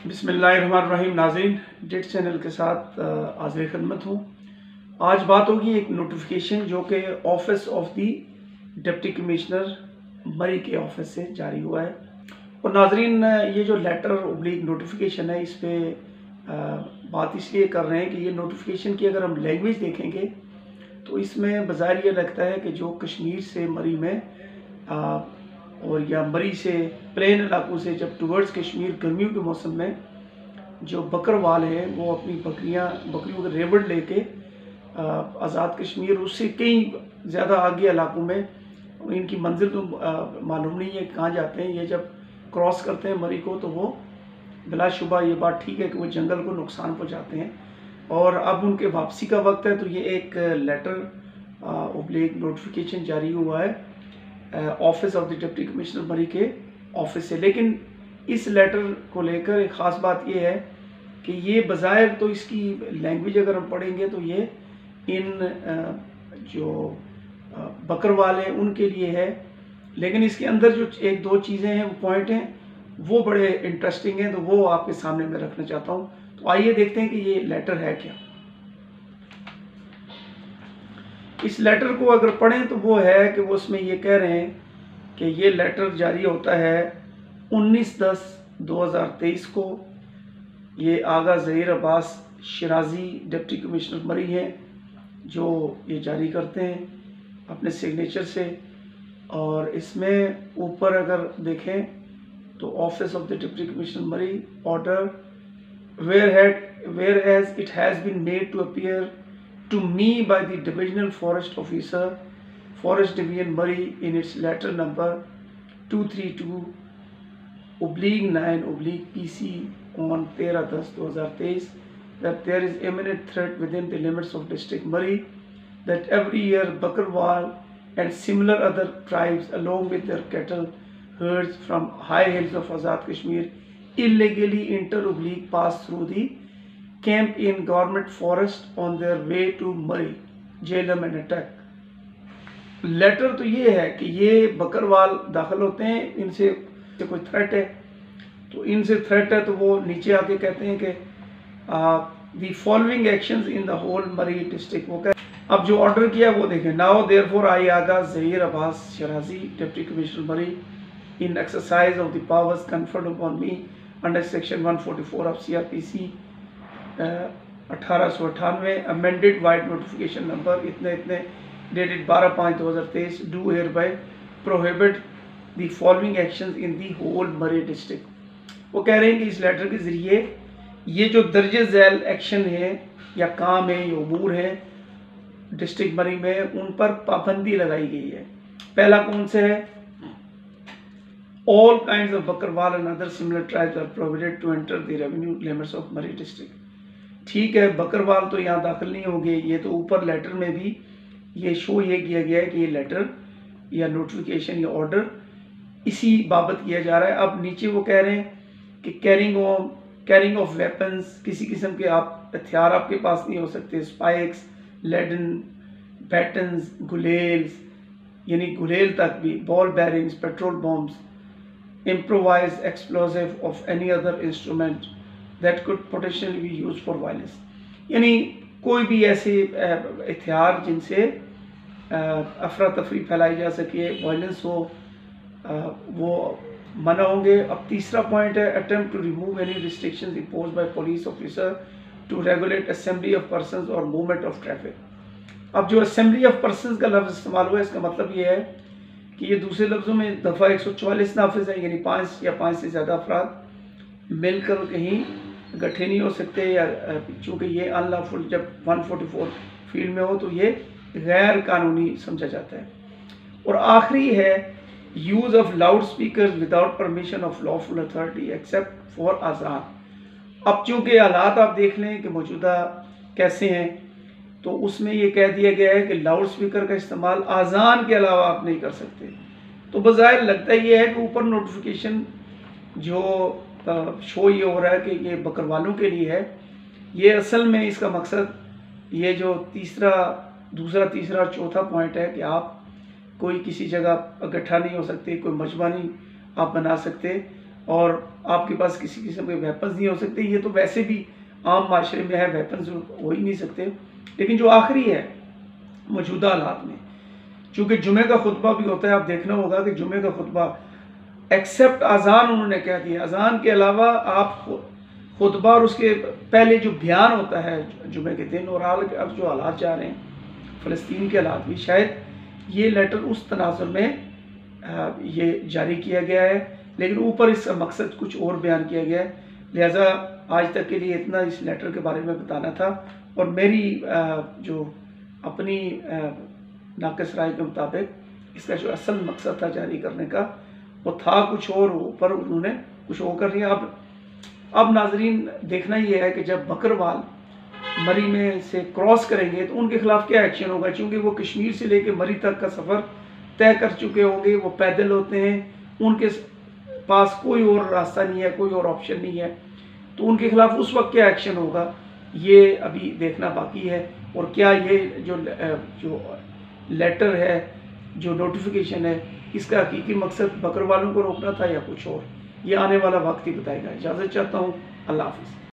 बिस्मिल्लाहिर्रहमानिर्रहीम। नाज़रीन, date channel के साथ हाज़िर खिदमत हूँ। आज बात होगी एक नोटिफिकेशन जो कि office of the deputy commissioner मरी के ऑफिस से जारी हुआ है। और नाज़रीन, ये जो लेटर ओब्लिक नोटिफिकेशन है, इस पर बात इसलिए कर रहे हैं कि ये नोटिफिकेशन की अगर हम लैंग्वेज देखेंगे तो इसमें बज़ाहिर ये लगता है कि जो कश्मीर से मरी में और या मरी से प्लेन इलाकों से जब टूवर्ड्स कश्मीर गर्मियों के मौसम में जो बकरवाल है वो अपनी बकरियों के रेवड़ लेके आज़ाद कश्मीर उससे कई ज़्यादा आगे इलाकों में, इनकी मंजिल तो मालूम नहीं है कहाँ जाते हैं, ये जब क्रॉस करते हैं मरी को तो वो बिलाशुबा ये बात ठीक है कि वो जंगल को नुकसान पहुँचाते हैं। और अब उनके वापसी का वक्त है, तो ये एक लेटर ओब्लिक नोटिफिकेशन जारी हुआ है office of the deputy commissioner मरी के ऑफिस से। लेकिन इस लेटर को लेकर एक ख़ास बात यह है कि ये बज़ाहिर तो इसकी लैंग्वेज अगर हम पढ़ेंगे तो ये इन जो बकरवाल हैं उनके लिए है, लेकिन इसके अंदर जो एक दो चीज़ें हैं, वो पॉइंट हैं, वो बड़े इंटरेस्टिंग हैं, तो वो आपके सामने मैं रखना चाहता हूँ। तो आइए देखते हैं कि ये लेटर है क्या। इस लेटर को अगर पढ़ें तो वो है कि वो उसमें ये कह रहे हैं कि ये लेटर जारी होता है 19/10/2023 को। ये आगा ज़हीर अब्बास शिराजी डिप्टी कमिश्नर मरी हैं जो ये जारी करते हैं अपने सिग्नेचर से। और इसमें ऊपर अगर देखें तो office of the deputy commissioner Murree order whereas it has been made to appear to me by the Divisional Forest Officer, Forest Division Murray, in its letter number 232/9/PC on 13/10/2023 that there is imminent threat within the limits of District Murray that every year Bakarwal and similar other tribes along with their cattle herds from high hills of Azad Kashmir illegally pass through the camp in government forest on their way to Murray, Jhelum and attack। Later तो ये है कि ये बकरवाल दाखिल होते हैं, इनसे कोई थ्रेट है, तो इनसे थ्रेट है तो वो नीचे आके कहते हैं कि the following actions in the whole Murree district. वो अब जो ऑर्डर किया वो देखें। Now therefore I Agha Zaheer Abbas Shirazi deputy commissioner Murree in exercise of the powers conferred upon me under section 144 of CRPC 1898 amended vide notification number इतने dated 12/5/2023 do hereby prohibit the following actions in the whole Murree district. वो कह रहे हैं कि इस letter के ज़रिए ये जो दर्जे झैल एक्शन है या काम है या उमूर है डिस्ट्रिक्ट मरी में, उन पर पाबंदी लगाई गई है। पहला कौन से है? All kinds of Bakarwal and other similar tribes are prohibited to enter the revenue limits of Murree district. ठीक है, बकरवाल तो यहाँ दाखिल नहीं होंगे, ये तो ऊपर लेटर में भी ये शो ये किया गया है कि ये लेटर या नोटिफिकेशन या ऑर्डर इसी बाबत किया जा रहा है। अब नीचे वो कह रहे हैं कि कैरिंग ऑफ वेपन्स, किसी किस्म के आप हथियार आपके पास नहीं हो सकते, स्पाइक्स, लेडन, बैटन्स, गुलेल्स, यानी गुलेल तक भी, ball bearings, petrol bombs, improvise explosive of any other instrument that could potentially be used for violence। यानी कोई भी ऐसे हथियार जिनसे अफरा तफरी फैलाई जा सके, वायलेंस हो, वो मना होंगे। अब तीसरा पॉइंट है attempt to remove any restrictions imposed by police officer to regulate assembly of persons और मूवमेंट ऑफ ट्रैफिक। अब जो असेंबली ऑफ पर्संस का लफ्ज़ इस्तेमाल हुआ है, इसका मतलब ये है कि ये दूसरे लफ्ज़ों में दफ़ा 144 नाफिज है, यानी 5 या 5 से ज़्यादा अफराद मिलकर कहीं इकट्ठे नहीं हो सकते, या चूँकि ये अनलॉफुल जब 144 फील्ड में हो तो ये गैर कानूनी समझा जाता है। और आखिरी है use of loudspeakers without permission of lawful authority except for आज़ान। अब चूँकि हालात आप देख लें कि मौजूदा कैसे हैं, तो उसमें ये कह दिया गया है कि लाउड स्पीकर का इस्तेमाल आज़ान के अलावा आप नहीं कर सकते। तो बज़ाहिर लगता ये है कि ऊपर नोटिफिकेशन जो शो ये हो रहा है कि ये बकरवालों के लिए है, ये असल में इसका मकसद ये जो दूसरा तीसरा चौथा पॉइंट है कि आप कोई किसी जगह इकट्ठा नहीं हो सकते, कोई मजमा नहीं आप बना सकते, और आपके पास किसी किस्म के वेपन्स नहीं हो सकते। ये तो वैसे भी आम माशरे में है, वेपन्स हो ही नहीं सकते। लेकिन जो आखिरी है मौजूदा हालात में, चूँकि जुमे का खुतबा भी होता है, आप देखना होगा कि जुमे का खुतबा एक्सेप्ट अजान उन्होंने कह दिया, अजान के अलावा आप खुतबा और उसके पहले जो बयान होता है जुमे के दिन, और अब जो हालात जा रहे हैं फ़लस्तीन के हालात भी, शायद ये लेटर उस तनाजुर में ये जारी किया गया है, लेकिन ऊपर इसका मकसद कुछ और बयान किया गया है। लिहाजा आज तक के लिए इतना इस लेटर के बारे में बताना था। और मेरी जो अपनी नाक़िस राय के मुताबिक इसका जो असल मकसद था जारी करने का, वो था कुछ और, ऊपर उन्होंने कुछ और कर लिया। अब नाजरीन देखना ये है कि जब बकरवाल मरी में से क्रॉस करेंगे तो उनके खिलाफ क्या एक्शन होगा, क्योंकि वो कश्मीर से लेकर मरी तक का सफ़र तय कर चुके होंगे, वो पैदल होते हैं, उनके पास कोई और रास्ता नहीं है, कोई और ऑप्शन नहीं है, तो उनके खिलाफ उस वक्त क्या एक्शन होगा ये अभी देखना बाकी है। और क्या ये जो लेटर है, जो नोटिफिकेशन है, इसका हकीकी मकसद बकरवालों को रोकना था या कुछ और, ये आने वाला वक्त ही बताएगा। इजाज़त चाहता हूँ, अल्लाह हाफ़िज़।